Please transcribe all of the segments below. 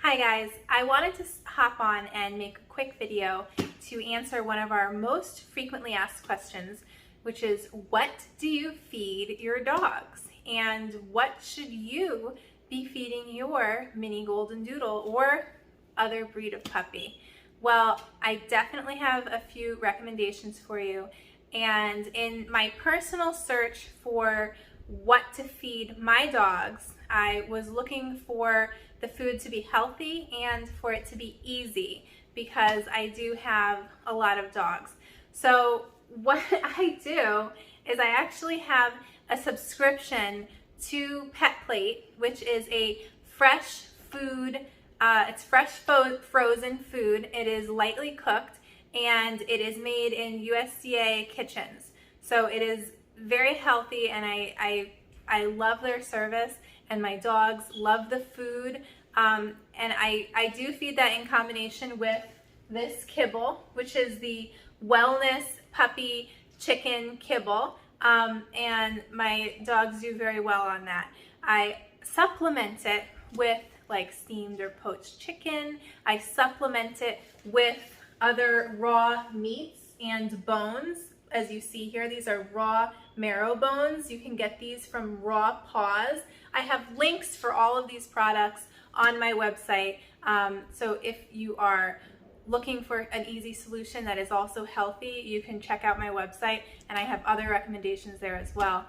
Hi guys, I wanted to hop on and make a quick video to answer one of our most frequently asked questions, which is what do you feed your dogs? And what should you be feeding your mini golden doodle or other breed of puppy? Well, I definitely have a few recommendations for you. And in my personal search for what to feed my dogs, I was looking for the food to be healthy and for it to be easy because I do have a lot of dogs. So what I do is I actually have a subscription to Pet Plate, which is a fresh food, it's fresh frozen food. It is lightly cooked and it is made in USDA kitchens. So it is very healthy and I love their service and my dogs love the food. And I do feed that in combination with this kibble, which is the wellness puppy chicken kibble. And my dogs do very well on that. I supplement it with like steamed or poached chicken. I supplement it with other raw meats and bones. As you see here, these are raw marrow bones. You can get these from Raw Paws. I have links for all of these products on my website. So if you are looking for an easy solution that is also healthy, you can check out my website and I have other recommendations there as well.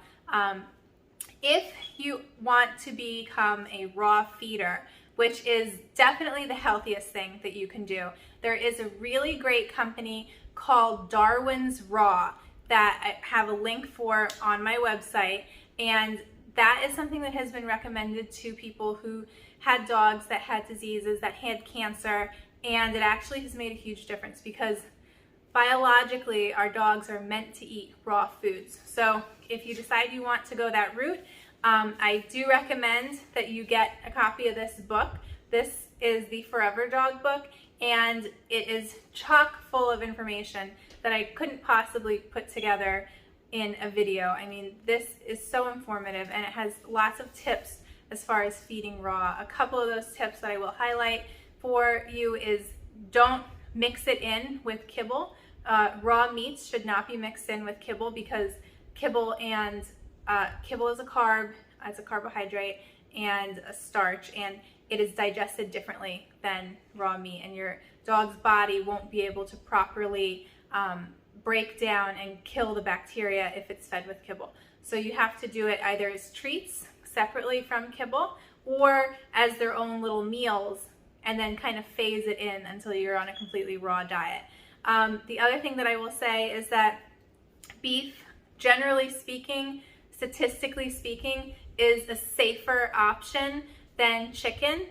If you want to become a raw feeder, which is definitely the healthiest thing that you can do, there is a really great company called Darwin's Raw that I have a link for on my website, and that is something that has been recommended to people who had dogs that had diseases, that had cancer, and it actually has made a huge difference because biologically our dogs are meant to eat raw foods. So if you decide you want to go that route, I do recommend that you get a copy of this book. This is the Forever Dog book, and it is chock full of information that I couldn't possibly put together in a video. I mean, this is so informative and it has lots of tips as far as feeding raw. A couple of those tips that I will highlight for you is don't mix it in with kibble. Raw meats should not be mixed in with kibble because kibble is a carb, it's a carbohydrate and a starch, and it is digested differently than raw meat, and your dog's body won't be able to properly break down and kill the bacteria if it's fed with kibble. So you have to do it either as treats separately from kibble or as their own little meals and then kind of phase it in until you're on a completely raw diet. The other thing that I will say is that beef, generally speaking, statistically speaking, is a safer option than chicken.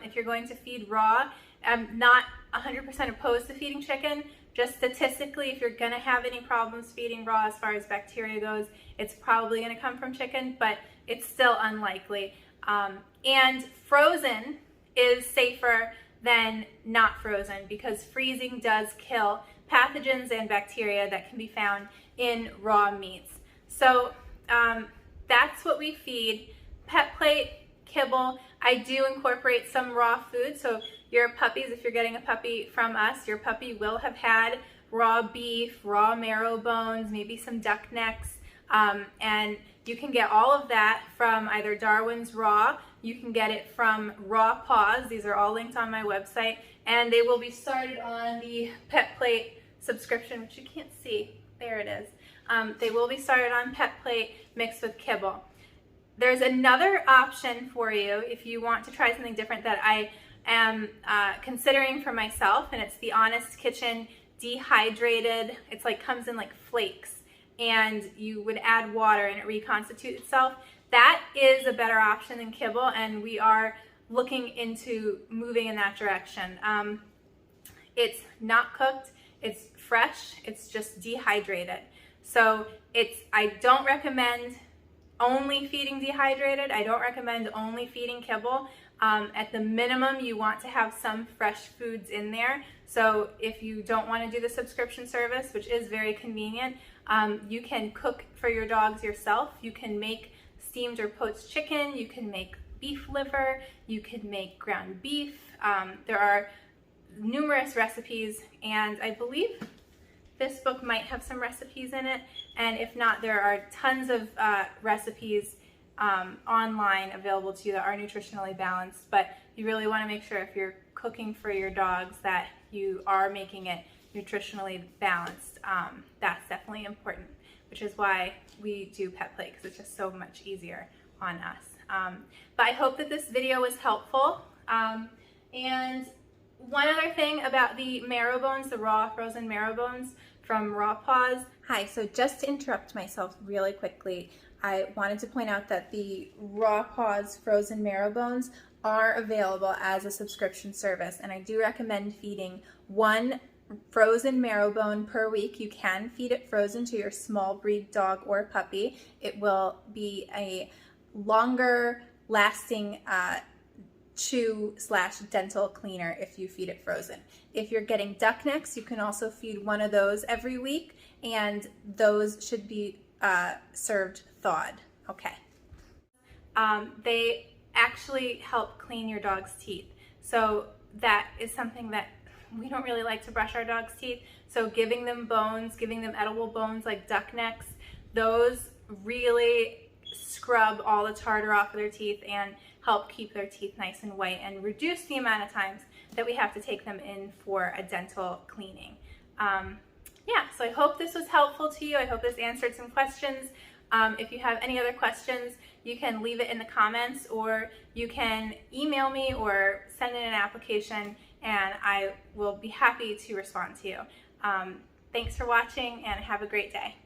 If you're going to feed raw, I'm not 100% opposed to feeding chicken. Just statistically, if you're going to have any problems feeding raw as far as bacteria goes, it's probably going to come from chicken, but it's still unlikely. And frozen is safer than not frozen because freezing does kill pathogens and bacteria that can be found in raw meats. So that's what we feed. Pet Plate, kibble. I do incorporate some raw food, so your puppies, if you're getting a puppy from us, your puppy will have had raw beef, raw marrow bones, maybe some duck necks, and you can get all of that from either Darwin's Raw, you can get it from Raw Paws. These are all linked on my website, and they will be started on the Pet Plate subscription, which you can't see. There it is. They will be started on Pet Plate mixed with kibble. There's another option for you if you want to try something different that I am considering for myself, and it's the Honest Kitchen dehydrated. It's like comes in like flakes, and you would add water and it reconstitutes itself. That is a better option than kibble, and we are looking into moving in that direction. It's not cooked, it's fresh, it's just dehydrated. So I don't recommend only feeding dehydrated. I don't recommend only feeding kibble. At the minimum, you want to have some fresh foods in there. So if you don't want to do the subscription service, which is very convenient, you can cook for your dogs yourself. You can make steamed or poached chicken. You can make beef liver, you could make ground beef. There are numerous recipes, and I believe this book might have some recipes in it, and if not, there are tons of recipes online available to you that are nutritionally balanced. But you really want to make sure if you're cooking for your dogs that you are making it nutritionally balanced. That's definitely important, which is why we do Pet Plate, because it's just so much easier on us. But I hope that this video was helpful. And one other thing about the marrow bones, the raw frozen marrow bones from Raw Paws. Hi, so just to interrupt myself really quickly, I wanted to point out that the Raw Paws frozen marrow bones are available as a subscription service, and I do recommend feeding one frozen marrow bone per week. You can feed it frozen to your small breed dog or puppy. It will be a longer lasting chew/dental cleaner if you feed it frozen. If you're getting duck necks, you can also feed one of those every week, and those should be served thawed. Okay. They actually help clean your dog's teeth. So that is something that we don't really like to brush our dog's teeth. So giving them bones, giving them edible bones like duck necks, those really scrub all the tartar off of their teeth and help keep their teeth nice and white and reduce the amount of times that we have to take them in for a dental cleaning. Yeah, so I hope this was helpful to you. I hope this answered some questions. If you have any other questions, you can leave it in the comments, or you can email me or send in an application, and I will be happy to respond to you. Thanks for watching, and have a great day.